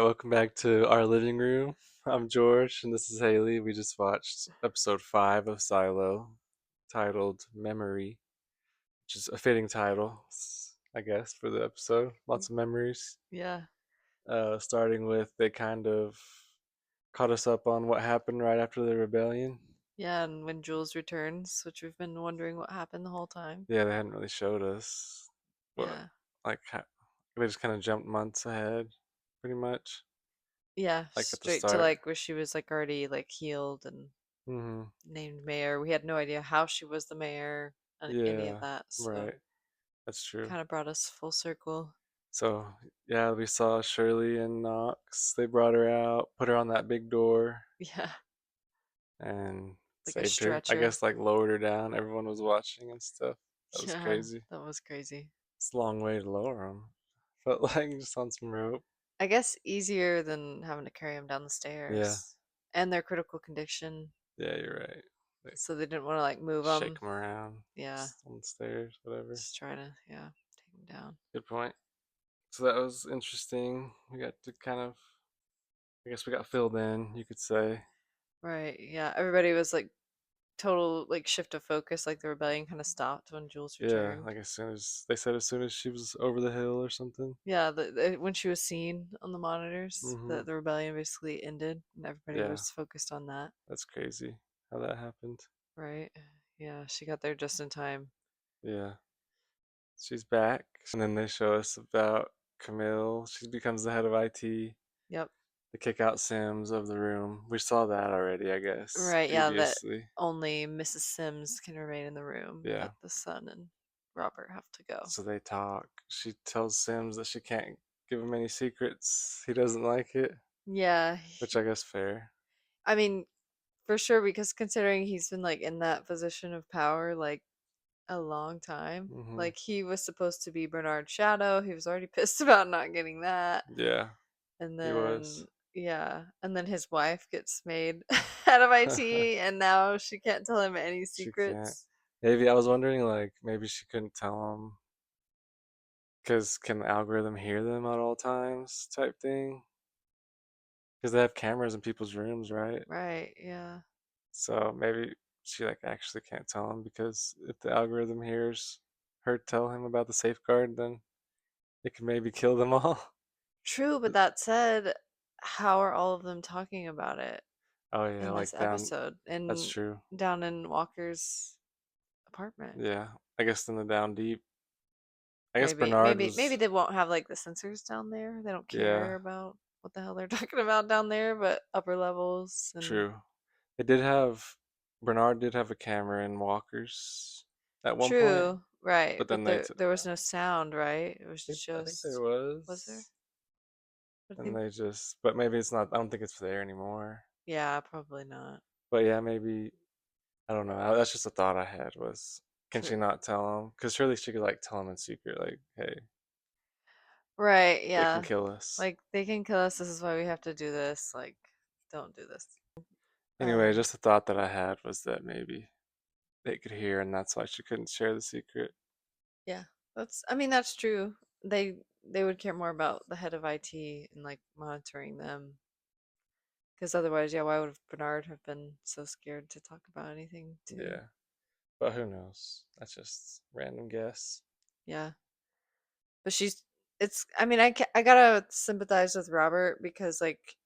welcome back to our living room. I'm George, and this is Haley. We just watched episode 5 of Silo, titled Memory, which is a fitting title, I guess, for the episode. Mm, Lots of memories. Yeah, Starting with they kind of caught us up on what happened right after the rebellion. yeah, and when Jules returns, which we've been wondering what happened the whole time. Yeah, they hadn't really showed us what, Yeah, they just kind of jumped months ahead, pretty much, yeah, like at the straight to start. like where she was like already like healed and Hmm. named mayor. We had no idea how she was the mayor, any of Yeah, that. So right. That's true. kind of brought us full circle. So, yeah, we saw Shirley and Knox. They brought her out, put her on that big door, Yeah, and like a saved her. I stretcher. guess, like, lowered her down. Everyone was watching and stuff. That was Yeah, crazy. that was crazy. It's a long way to lower them. Felt like just on some rope. I guess easier than having to carry him down the Yeah, stairs. And their critical condition, yeah, you're right. Like, so they didn't want to like move shake him. them around Yeah, on the stairs, whatever. just try to take him down. Good point. So that was interesting. We got to kind of, I guess we got filled in, you could say. Right. Yeah. Everybody was like total like shift of focus. Like the rebellion kind of stopped when Jules Yeah, returned. like as soon as they said, as soon as she was over the hill or something. Yeah. When she was seen on the monitors, Hmm. the rebellion basically ended, and everybody Yeah, was focused on that. that's crazy how that happened. Right. Yeah. She got there just in time. Yeah, she's back. And then they show us about Camille. She becomes the head of IT. Yep. They kick out Sims of the room. We saw that already, I guess, Right. Yeah. That previously. only Mrs. Sims can remain in the room. Yeah, That the son and Robert have to go. so they talk. She tells Sims that she can't give him any secrets. He doesn't like it, Yeah. which I guess fair. I mean, for sure, because considering he's been like in that position of power, like a long time. Hmm. Like he was supposed to be Bernard's shadow. He was already pissed about not getting that. Yeah, And he was. then yeah, and then his wife gets made out of IT and now she can't tell him any She can't. secrets. Maybe I was wondering, like, maybe she couldn't tell him because can the algorithm hear them at all times, type thing? Because they have cameras in people's rooms, right? Right, yeah. So maybe she like actually can't tell him because if the algorithm hears her tell him about the safeguard, then it could maybe kill them all. True, but that said, how are all of them talking about it Oh yeah, in this like down. episode That's in true. down in Walker's apartment? Yeah, I guess in the down deep. I guess Maybe, Bernard maybe was. they won't have like the sensors down there. They don't Yeah, care about what the hell they're talking about down there, but upper levels and true. They did have. Bernard did have a camera in Walker's at one point, true, right? but then But they there was no sound, right? It was I think there was there? was, I and think they just, but maybe it's not. I don't think it's there anymore. yeah, probably not. But yeah, maybe I don't know. That's just a thought I had was, can she True. not tell him? Because surely she could like tell him in secret, like, hey, Right, they can yeah. kill us. Like they can kill us. This is why we have to do this. Like, don't do this. Anyway, Um, just a thought that I had was that maybe they could hear, and that's why she couldn't share the secret. yeah. I mean that's true. They would care more about the head of IT and like monitoring them. Because otherwise, yeah, why would Bernard have been so scared to talk about anything too? Yeah, but who knows? That's just random guess. Yeah. But I mean, I gotta sympathize with Robert because like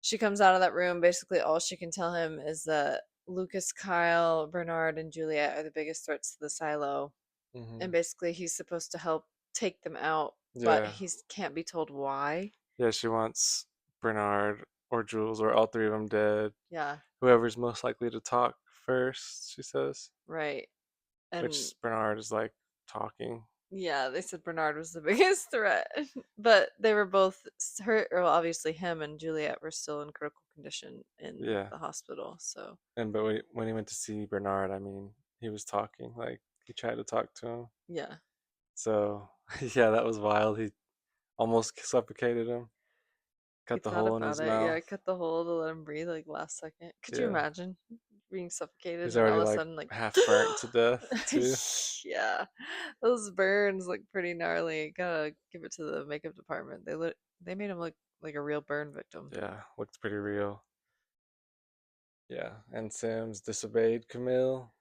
she comes out of that room, basically all she can tell him is that Lucas, Kyle, Bernard, and Juliet are the biggest threats to the silo, Hmm. and basically he's supposed to help take them out, but Yeah, he can't be told why. yeah. She wants Bernard or Jules or all three of them dead. Yeah, Whoever's most likely to talk first, she says. right. And Which Bernard is like talking. yeah, they said Bernard was the biggest threat, but they were both hurt. Or well, obviously, him and Juliet were still in critical condition in Yeah. the hospital. So And but when he went to see Bernard, I mean, he was talking, like he tried to talk to him. yeah, So yeah, that was wild. He almost suffocated him, he cut the thought hole in about his it. Yeah, mouth. cut the hole to let him breathe like last second. Could you Yeah. imagine being suffocated He's and all already of a like sudden like half burnt to death too. yeah, those burns look pretty gnarly. Gotta give it to the makeup department. They made him look like a real burn victim. Yeah, looked pretty real. Yeah, and Sims disobeyed Camille,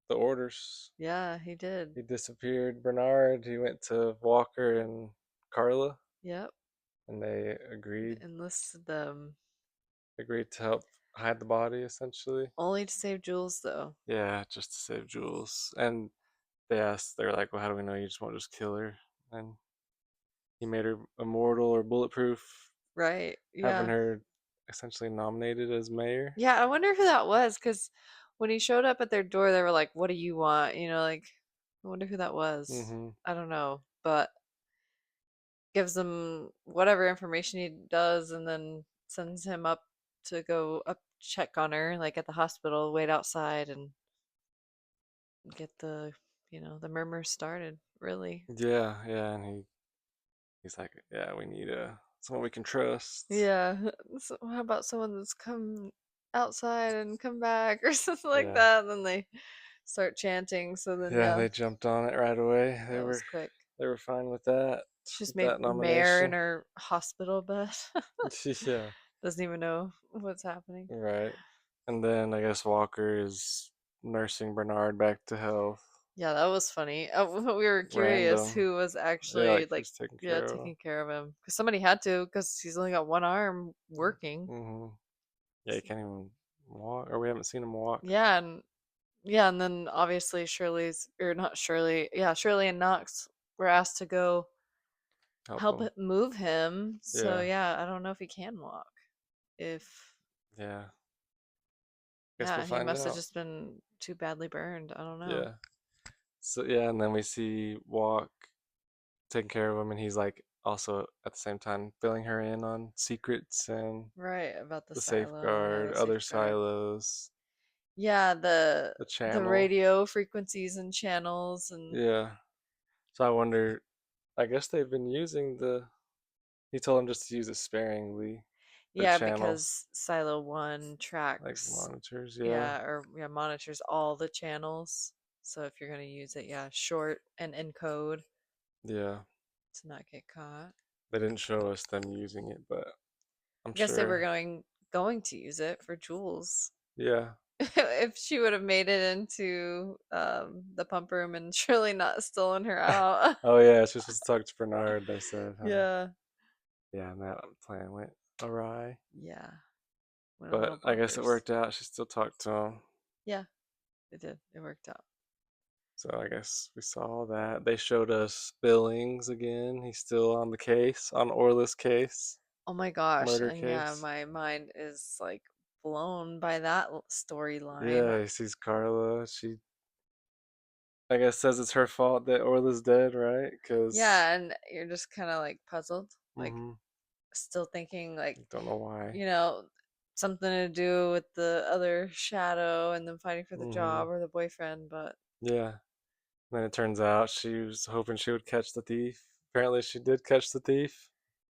the orders. Yeah, he did. He disappeared Bernard. He went to Walker and Carla, Yep. and they Enlisted them agreed to help hide the body, essentially. only to save Jules, though. Yeah, just to save Jules. And they're like, well, how do we know you just won't just kill her? And he made her immortal or bulletproof, Right. having Yeah. her essentially nominated as mayor. Yeah, I wonder who that was because when he showed up at their door, they were like, "What do you want?" Like, I wonder who that was. Mm-hmm. I don't know, but gives them whatever information he does and then sends him up to go up check on her, like at the hospital, wait outside and get the murmur started, really. Yeah, yeah, and he's like, yeah, we need someone we can trust. Yeah. So how about someone that's come outside and come back or something like Yeah, that? And then they start chanting. So then, yeah, yeah, they jumped on it right away. that was quick. They were fine She's with made that mayor in nomination. her hospital bed. Yeah, Doesn't even know what's happening. right. And then I guess Walker is nursing Bernard back to health. Yeah, that was funny. We were curious Random. who was Yeah, actually like like, who's taking yeah, care of him? taking care of him because somebody had to because he's only got one arm working. Mm-hmm. Yeah, he can't even walk, or we haven't seen him walk. Yeah, and then obviously Shirley's or not Shirley, yeah, Shirley and Knox were asked to go Help help him. move him. So Yeah, yeah, I don't know if he can walk. If yeah. Guess we'll Yeah, he find must have out. just been too badly burned. I don't know. Yeah. So yeah, and then we see Walk taking care of him, and he's like also at the same time filling her in on secrets and Right, about the the silo. Yeah, safeguard, the other safeguard. silos, Yeah, the the the channel. radio frequencies and channels and Yeah. So I wonder. I guess they've been using the. He told him just to use it sparingly. The yeah, channels, because Silo 1 like tracks, monitors. Yeah. yeah, or yeah, monitors all the channels. So if you're going to use it, yeah, short and encode Yeah. to not get caught. They didn't show us them using it, but I'm I guess they were sure. going to use it for Jules. Yeah. If she would have made it into the pump room and surely not stolen her out. Oh yeah, she was supposed to talk to Bernard. They said, huh? Yeah. Yeah, and that plan went awry. Yeah. Went a But little I guess it bonkers. worked out. She still talked to him. Yeah, it did. It worked out. So I guess we saw that. They showed us Billings again. He's still on the case, on Orla's case, Oh my gosh. murder And yeah, case. my mind is like blown by that storyline. Yeah, he sees Carla. She, I guess, says it's her fault that Orla's dead, right? Because, Yeah, and you're just kind of like puzzled, like mm-hmm, still thinking like, don't know why. you know, something to do with the other shadow and them fighting for the Mm-hmm, job or the boyfriend, but yeah. And then it turns out she was hoping she would catch the thief. Apparently, she did catch the thief.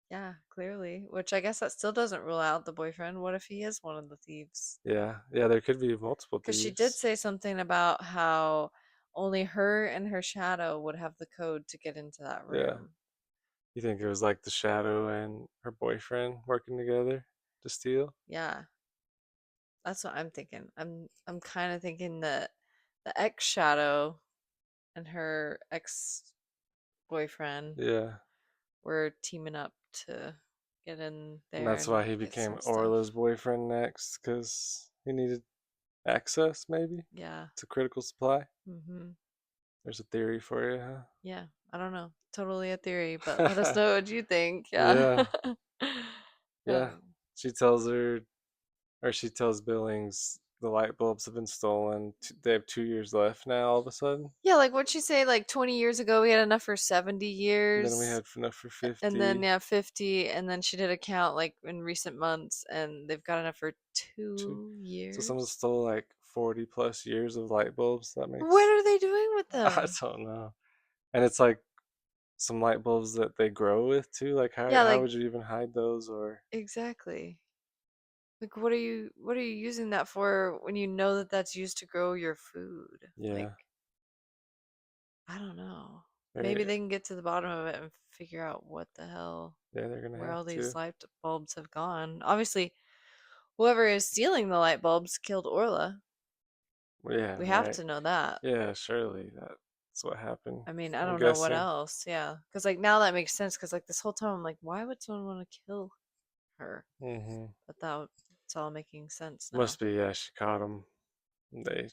yeah, clearly, which I guess that still doesn't rule out the boyfriend. What if he is one of the thieves? Yeah, yeah, there could be multiple Because she did thieves. say something about how only her and her shadow would have the code to get into that Yeah. room. You think it was like the Shadow and her boyfriend working together to steal? Yeah, that's what I'm thinking. I'm kind of thinking that the ex shadow and her ex boyfriend Yeah. were teaming up to get in And there that's and why he get became some Orla's stuff. boyfriend next, because he needed access, maybe, Yeah. to critical supply. Mm-hmm. There's a theory for you, Yeah. I don't know. Totally a theory, but let us know what you think. Yeah. yeah, yeah. um, She tells her, or she tells Billings the light bulbs have been stolen. They have 2 years left now, all of a sudden. yeah, like what'd she say? Like 20 years ago, we had enough for 70 And then we years. had enough for And then 50. yeah, 50, and then she did a count like in recent months, and they've got enough for Two. two So someone years. stole like 40 plus years of light bulbs. That What makes, are they doing with I them? don't know. And it's like some light bulbs that they grow with too. Like Yeah, how like would you even hide those? Or exactly. Like what are you using that for when you know that that's used to grow your food? Like yeah, I don't know. Maybe They're, they can get to the bottom of it and figure out what the hell, yeah, they're gonna where have all these to. light bulbs have gone. Obviously, whoever is stealing the light bulbs killed Orla. Well, yeah, We have right. to know that. Yeah, surely that's what happened. I mean, I I'm don't know what guessing. else. Yeah. Because, like, now that makes sense. Because, like, this whole time I'm like, why would someone want to kill her? Hmm. But that it's all making sense now. Must be, yeah, she caught him. They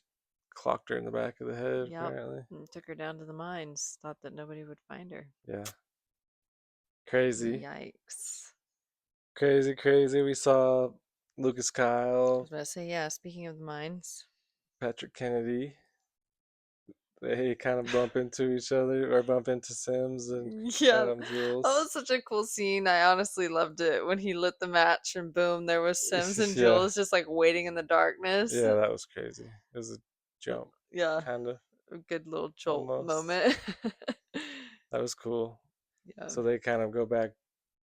clocked her in the back of the head, Yep. apparently. And took her down to the mines. Thought that nobody would find her. Yeah. Crazy. Yikes. Crazy, crazy. We saw Lucas I Kyle, was about to say, yeah, speaking of the mines. Patrick Kennedy. They kind of bump into each other or bump into Sims and Yeah, that Jules. was such a cool scene. I honestly loved it when he lit the match and boom, there was Sims and Yeah. Jules just like waiting in the darkness. Yeah, that was crazy. It was a jump, Yeah, kind of, a good little jolt almost. moment. That was cool. Yeah. So they kind of go back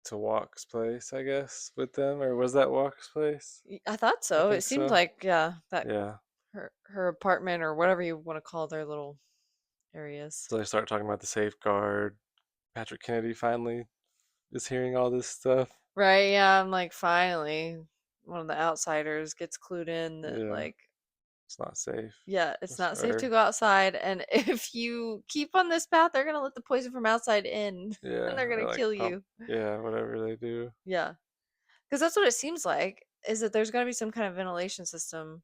to Walk's place, I guess, with them, or was that Walk's place? I thought I so. It think seemed so. like yeah, that Yeah. her apartment or whatever you want to call their little areas. So they start talking about the safeguard. Patrick Kennedy finally is hearing all this stuff. Right, yeah, I'm like finally one of the outsiders gets clued in that Yeah, like it's not safe. yeah, it's not safe to Or go outside and if you keep on this path, they're going to let the poison from outside in and yeah, they're going or to like kill pump. you. Yeah, whatever they do. Yeah. Cuz that's what it seems like is that there's going to be some kind of ventilation system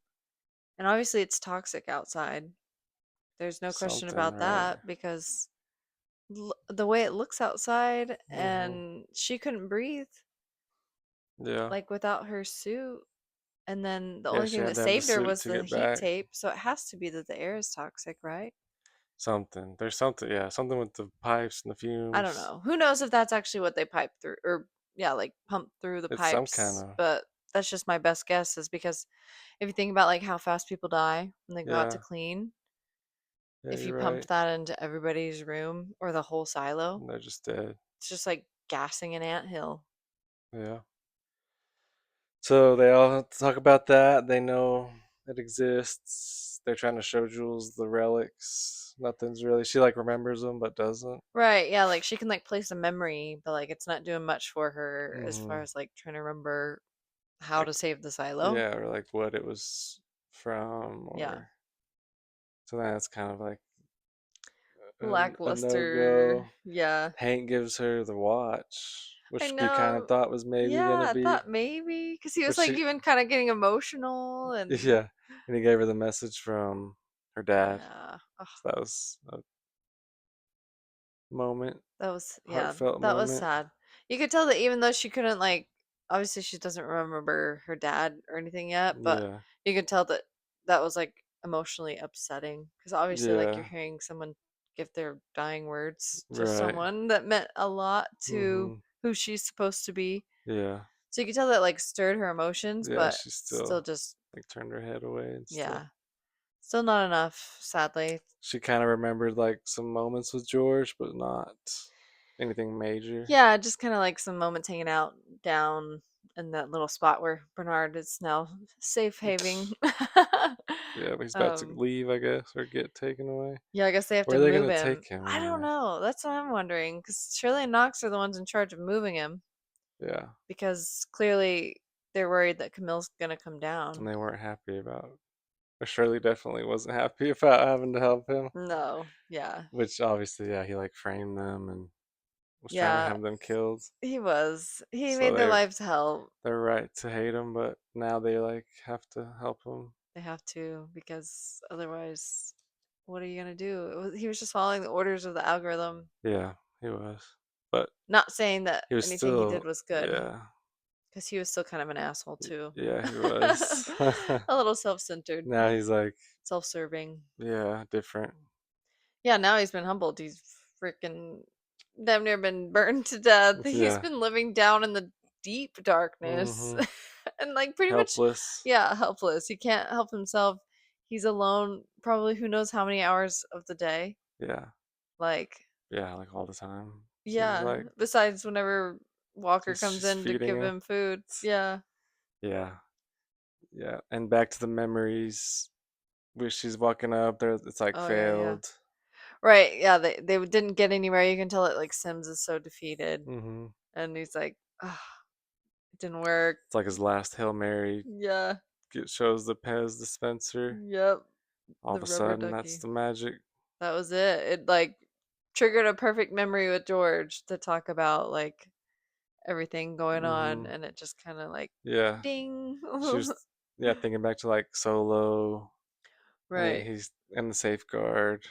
and obviously it's toxic outside. There's no question Something, about right? that because the way it looks outside Mm-hmm. and she couldn't breathe Yeah. like without her suit and then the Yeah, only she thing had that to have the saved her suit was to the get heat back. tape so it has to be that the air is toxic, right? Something. There's something. Yeah, something with the pipes and the I don't fumes. know, who knows if that's actually what they pipe through or yeah like pump through the It's some kind pipes, of. but that's just my best guess is because if you think about like how fast people die when they go out to Yeah. clean, Yeah, if you you're pump right. that into everybody's room or the whole silo, And they're just dead. it's just like gassing an anthill. Yeah. So they all talk about that. They know it exists. They're trying to show Jules the relics. Nothing's really. She like remembers them, but doesn't. Right, yeah, like she can like place a memory, but like it's not doing much for her as far Hmm. as like trying to remember how Like, to save the silo. yeah, or like what it was from, Yeah. or so that's kind of like a no Lackluster. go. Yeah. Hank gives her the watch, I which we kind of know. thought was maybe gonna Yeah, I be, thought maybe because he but was like she, even kind of getting emotional and yeah, and he gave her the message from her dad. yeah. Ugh, So that was a moment, that was yeah, heartfelt that was moment. sad. You could tell that even though she couldn't like obviously she doesn't remember her dad or anything yet, but Yeah, you could tell that that was like emotionally upsetting because obviously like you're yeah, hearing someone give their dying words to right. someone that meant a lot to Mhm. who she's supposed to be. Yeah, So you could tell that like stirred her emotions, yeah. but She still still just like turned her head away and stuff. yeah. Still not enough, sadly. She kind of remembered like some moments with George, but not anything major. Yeah, just kind of like some moments hanging out down in that little spot where Bernard is now safe having. Yeah, but he's about to um, leave, I guess, or get taken away. yeah, I guess they have Where to are they move gonna him. take him I don't anyway? know. That's what I'm wondering because Shirley and Knox are the ones in charge of moving him Yeah, because clearly they're worried that Camille's gonna come and down. they weren't happy about. Or Shirley definitely wasn't happy about having to help him, No, yeah, which obviously, yeah, he like framed them and was trying to yeah, have them killed. he was. He So made their lives hell. they're right to hate him, but now they like have to help him. They have to because otherwise, what are you gonna do? He was just following the orders of the algorithm. Yeah, he was, but Not saying that he was anything he did still, was good, yeah, because he was still kind of an asshole too. yeah, he was. A little self-centered, Now he's like, self-serving. yeah, different. Yeah, now he's been humbled. He's freaking damn near been burned to death. He's Yeah. been living down in the deep darkness Hmm. and like pretty much, Helpless. yeah, helpless. He can't help himself. He's alone probably who knows how many hours of the day. Yeah. Like, Yeah, like all the time. Seems yeah, like besides whenever Walker comes she's in to feeding give him. him food. Yeah. Yeah. Yeah. And back to the memories where she's walking up there. It's like Oh yeah, yeah. failed. Right, yeah, they didn't get anywhere. You can tell that like Sims is so defeated, Mm-hmm. and he's like, "Ah, it didn't work." It's like his last Hail Mary Yeah, shows the Pez dispenser. yep, All the of a rubber sudden, that's ducky. the magic. That was it. It like triggered a perfect memory with George to talk about like everything going on, Mm-hmm. and it just kind of like Yeah. ding. She was, yeah, thinking back to like Solo, and Right. he's in the safeguard.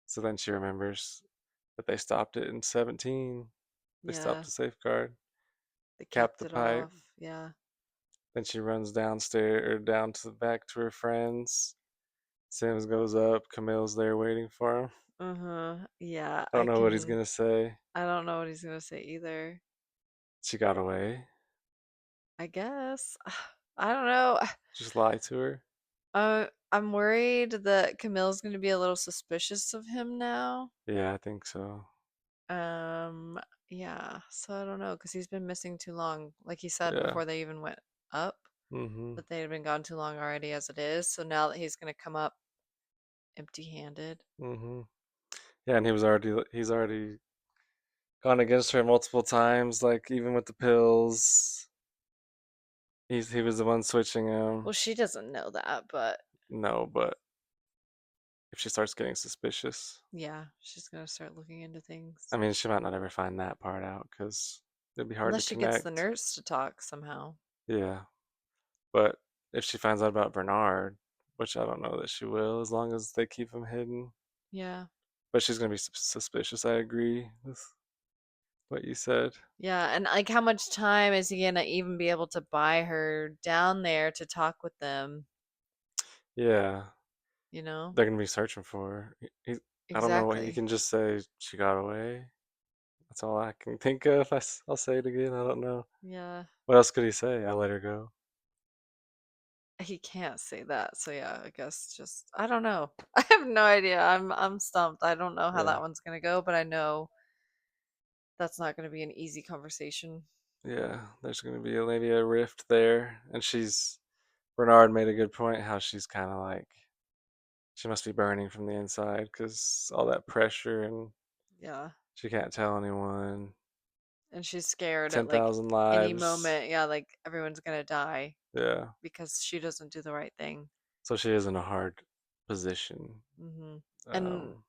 So then she remembers that they stopped it in 17. They stopped Yeah, the safeguard, they capped capped the it pipe. off. Yeah. Then she runs downstairs or down to the back to her friends. Sims goes up. Camille's there waiting for him. Uh-huh. Yeah, Don't know what he's gonna say. I don't know what he's gonna say either. She got away. I guess. I don't know. Just lie to her. I'm worried that Camille's gonna be a little suspicious of him now. Yeah, I think so. Um, yeah, so I don't know because he's been missing too long. Like he said Yeah. before they even went up, Mm-hmm. that they had been gone too long already as it is. So now that he's gonna come up empty-handed. Mm-hmm. Yeah, and he's already gone against her multiple times, like even with the pills. He was the one switching him. Well, she doesn't know that, but No, but if she starts getting suspicious, yeah, she's gonna start looking into things. I mean, she might not ever find that part out because it'd be hard to Unless she gets the connect. nurse to talk somehow. Yeah, but if she finds out about Bernard, which I don't know that she will, as long as they keep him hidden. Yeah. But she's gonna be suspicious. I agree with what you said. Yeah, and like how much time is he gonna even be able to buy her down there to talk with them, Yeah, you know? they're gonna be searching for her. I don't know what he Exactly. can just say. She got away. That's all I can think of. I'll say it again. I don't know. Yeah. What else could he say? I let her go. He can't say that. So yeah, I guess just I don't know. I have no idea. I'm stumped. I don't know how Yeah, that one's gonna go, but I know that's not gonna be an easy conversation. yeah. There's gonna be maybe a rift there, and she's Bernard made a good point. How she's kind of like she must be burning from the inside because all that pressure, and Yeah. she can't tell anyone. And she's scared at Ten like thousand any lives. moment, yeah, like everyone's gonna die Yeah. because she doesn't do the right thing. So she is in a hard position. And Um,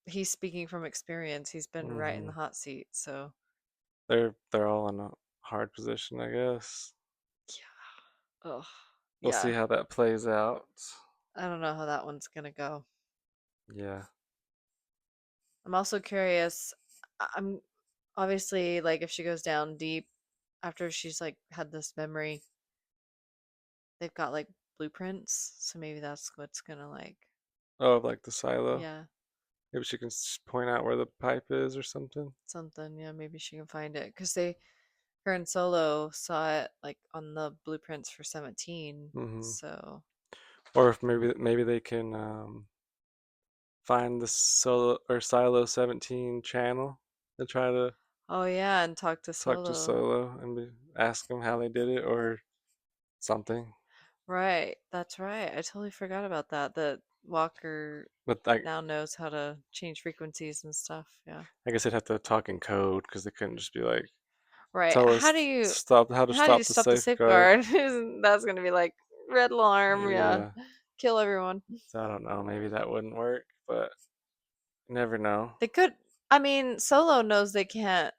he's speaking from experience. He's been right in the hmm hot seat, so they're all in a hard position, I guess. yeah. Ugh. We'll see Yeah. how that plays out. I don't know how that one's gonna go. Yeah. I'm also curious. I'm obviously like if she goes down deep after she's like had this memory, they've got like blueprints, so maybe that's what's gonna like Oh, like the silo. yeah, Maybe she can point out where the pipe is or something. something. Yeah, maybe she can find it because they her and Solo saw it like on the blueprints for 17. hmm So, Or if maybe they can find the solo or silo 17 channel and try to oh yeah, and talk to talk to Solo. Solo and ask him how they did it or something. Right, that's right. I totally forgot about that. That Walker But I now knows how to change frequencies and stuff. Yeah. I guess they'd have to talk in code because they couldn't just be like, Right. tell us stop how to How do you stop the stop the safeguard. safeguard? That's gonna be like red alarm, yeah. Yeah. Kill everyone. So I don't know. Maybe that wouldn't work, but you never know. They could I mean, Solo knows they can't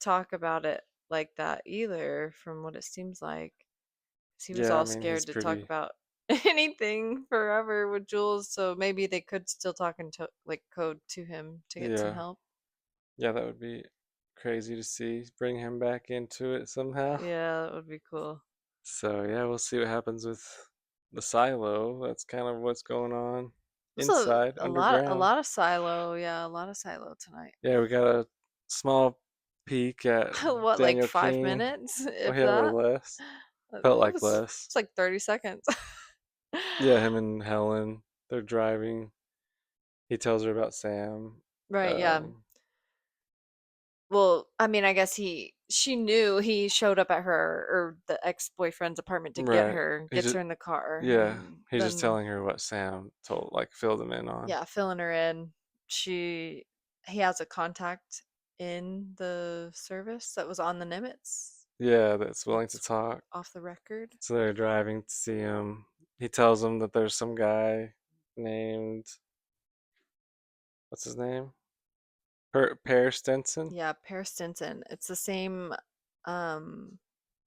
talk about it like that either, from what it seems like. 'Cause he was Yeah, I all mean, he's scared to talk pretty. about anything forever with Jules, so maybe they could still talk in like code to him to get some Yeah. help. Yeah, that would be crazy to see. Bring him back into it somehow. Yeah, that would be cool. So, yeah, we'll see what happens with the silo. That's kind of what's going on There's a, inside, a underground. lot of silo, yeah, a lot of silo tonight. Yeah, we got a small peek at What, like Daniel 5 King. minutes, Oh, if yeah, or that? less. Felt like less. It's like 30 seconds. Yeah, him and Helen, they're driving. He tells her about Sam. Right, yeah. Um, Well, I mean, I guess she knew he showed up at her or the ex-boyfriend's apartment to get right. her, He gets just, her in the car, yeah, and he's just then telling her what Sam told, like, filled him in on. yeah, filling her in. she he has a contact in the service that was on the Nimitz. Yeah, that's willing to That's talk. off the record. So they're driving to see him. He tells them that there's some guy named, what's his name? Per Stenson. Yeah, Paris Stinson. It's the same um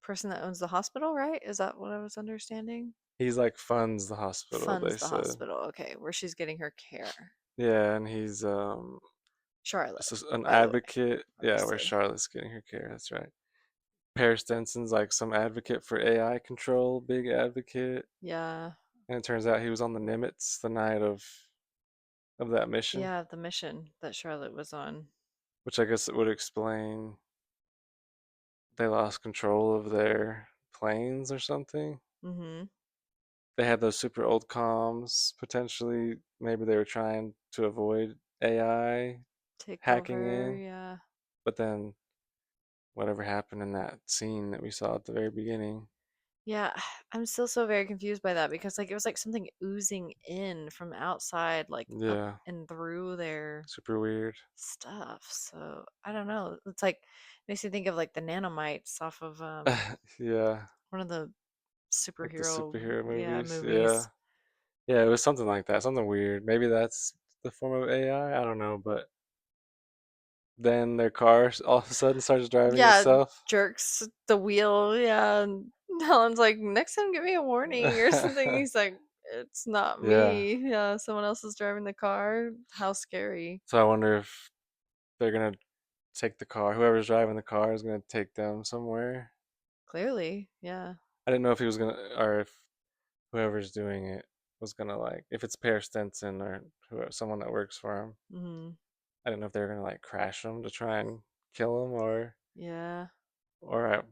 person that owns the hospital, right? Is that what I was understanding? He's like funds the hospital, they Funds the said. hospital. Okay, where she's getting her care. Yeah, and he's Charlotte, just an by the way, advocate. Yeah, where obviously. Charlotte's getting her care. That's right. Per Stenson's like some advocate for AI control, big advocate. Yeah. And it turns out he was on the Nimitz the night of that mission, Yeah, the mission that Charlotte was on. which I guess it would explain they lost control of their planes or something. Mm-hmm. They had those super old comms. Potentially, maybe they were trying to avoid AI Take hacking over, in, yeah. but then whatever happened in that scene that we saw at the very beginning. Yeah, I'm still so very confused by that because like it was like something oozing in from outside, like up Yeah, and through their super weird. stuff. So I don't know. It's like makes me think of like the nanomites off of Yeah, one of the like the superhero, superhero yeah, movies. Yeah, movies. yeah, it was something like that, something weird. Maybe that's the form of AI. I don't know, but then their car all of a sudden starts driving Yeah, itself. jerks the wheel, yeah. And Helen's like, next time give me a warning or something. He's like, it's not Yeah. me. Yeah, someone else is driving the car. How scary. So I wonder if they're gonna take the car. Whoever's driving the car is gonna take them somewhere. Clearly, yeah. I didn't know if he was gonna, or if whoever's doing it was gonna like, if it's Per Stenson or whoever, someone that works for him. Hmm. I didn't know if they were gonna like crash him to try and kill him Yeah.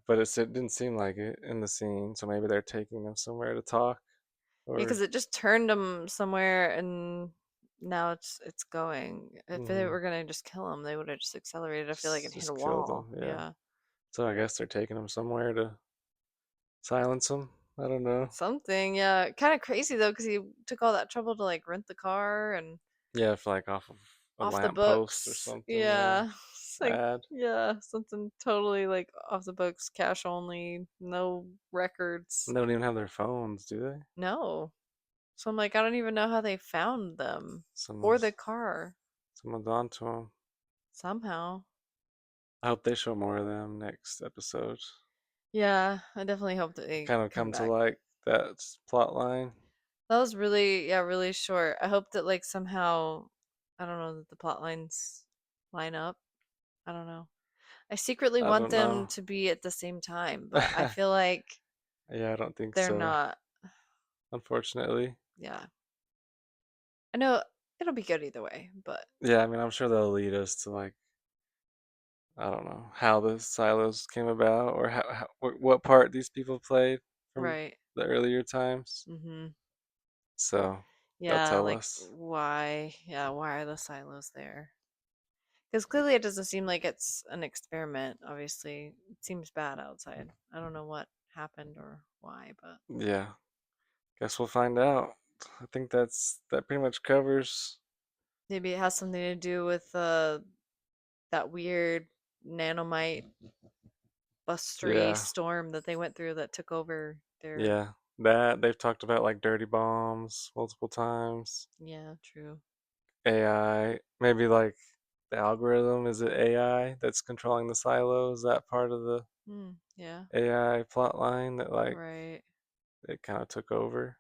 but it didn't seem like it in the scene. So maybe they're taking them somewhere to talk Yeah, because or it just turned him somewhere and now it's going. If they hmm were gonna just kill him, they would have just accelerated, I feel like, and hit a just kill wall. them. Yeah. Yeah. So I guess they're taking him somewhere to silence him. I don't know. Something, yeah. Kind of crazy though, because he took all that trouble to like rent the car and Yeah, if like off of a off the lamp post or books. something. Yeah. Yeah. It's like, Ad. yeah, something totally like off the books, cash only, no And records. they don't even have their phones, do they? No. So I'm like, I don't even know how they found them or the Someone's car someone's onto them. somehow. I hope they show more of them next episode. Yeah, I definitely hope that they Kind of come come to back. like that plot line. That was really, yeah, really short. I hope that like somehow, I don't know, that the plot lines line up. I don't know. I secretly I want don't them know. to be at the same time, but I feel like Yeah, I don't think they're so. not. Unfortunately. Yeah. I know it'll be good either way, but Yeah, I mean, I'm sure they'll lead us to like I don't know how the silos came about or what part these people played from right. the earlier times. Mhm. So they'll Yeah, tell like us. why? Yeah, why are the silos there? Because clearly it doesn't seem like it's an experiment, obviously. It seems bad outside. I don't know what happened or why, but Yeah, guess we'll find out. I think that pretty much covers. maybe it has something to do with that weird nanomite bustery Yeah, storm that they went through that took over their. yeah. That they've talked about like dirty bombs multiple times. Yeah, true. AI, maybe like the algorithm, is it AI that's controlling the silos? That part of the Yeah, AI plot line that like right. it kind of took over.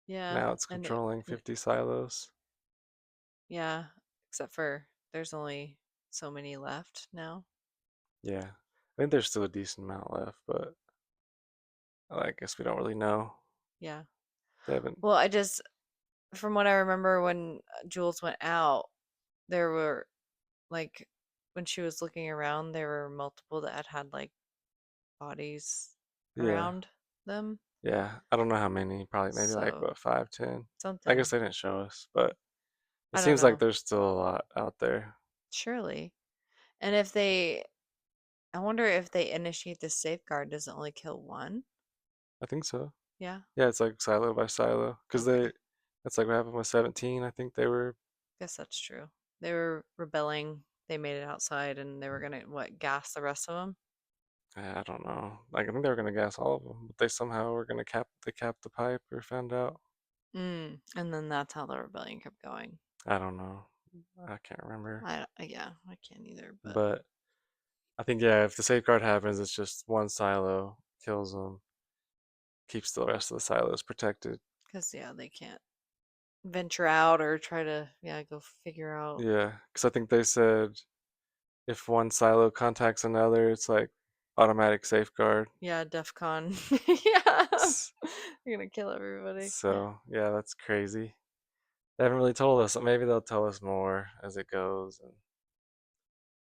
Yeah, Now it's controlling and 50 silos. yeah, except for there's only so many left now. Yeah. I think there's still a decent amount left, but I guess we don't really know. Yeah. They haven't. Well, I just from what I remember when Jules went out, there were like when she was looking around, there were multiple that had like bodies Yeah. around them. Yeah. I don't know how many. Probably maybe like So what, five, 10. I guess something. they didn't show us, but it I don't seems like know. there's still a lot out there. Surely. And if they I wonder if they initiate the safeguard, does it only kill one? I think so. Yeah. Yeah, it's like silo by silo. Because Okay. that's like what happened with 17. I think they were. Guess that's true. They were rebelling. They made it outside, and they were gonna what gas the rest of them. I don't know. Like I think they were gonna gas all of them, but they somehow were gonna cap the pipe or found out. And then that's how the rebellion kept going. I don't know. I can't remember. Yeah, I can't either, but But I think yeah, if the safeguard happens, it's just one silo kills them, keeps the rest of the silos protected. because yeah, they can't venture out or try to go figure out. Yeah, because I think they said if one silo contacts another, it's like automatic safeguard. Yeah, DEF CON. Yeah, S- they're gonna kill everybody. So yeah, that's crazy. They haven't really told us. Maybe they'll tell us more as it goes, and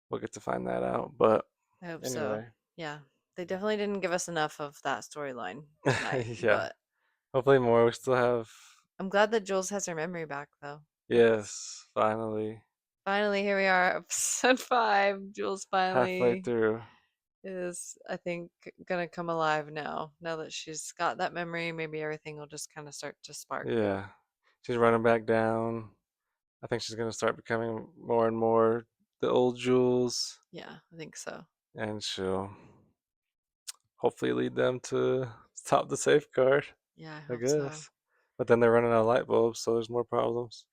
we'll get to find that out. But I hope so. anyway, Yeah, they definitely didn't give us enough of that storyline tonight, yeah. but Hopefully more. We still have. I'm glad that Jules has her memory back, though. That's Yes, finally finally here we are, episode 5. Jules halfway finally through. is, I think, gonna come alive now. Now that she's got that memory, maybe everything will just kind of start to spark. Yeah, she's running back down. I think she's gonna start becoming more and more the old Jules, Yeah, I think so. and she'll hopefully lead them to stop the safeguard. Yeah, I I hope so. guess. But then they're running out of light bulbs, so there's more problems.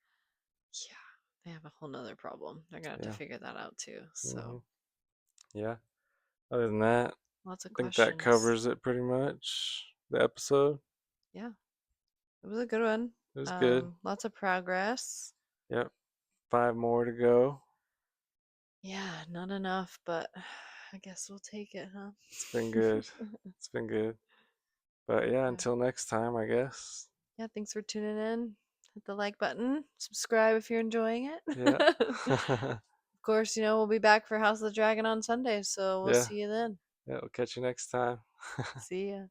Yeah, they have a whole nother problem. They're gonna have to Yeah. figure that out too. Hmm. So, Yeah. Other than that, lots of I think that questions. covers it pretty much. The episode. Yeah, it was a good one. It was good. Lots of progress. Yep. 5 more to go. Yeah, not enough, but I guess we'll take it, huh? It's been good. It's been good. But yeah, Yeah. until next time, I guess. Yeah, thanks for tuning in. Hit the like button, subscribe if you're enjoying Yeah. it. Of course, we'll be back for House of the Dragon on Sunday, so we'll Yeah. see you then. Yeah. We'll catch you next time. See ya.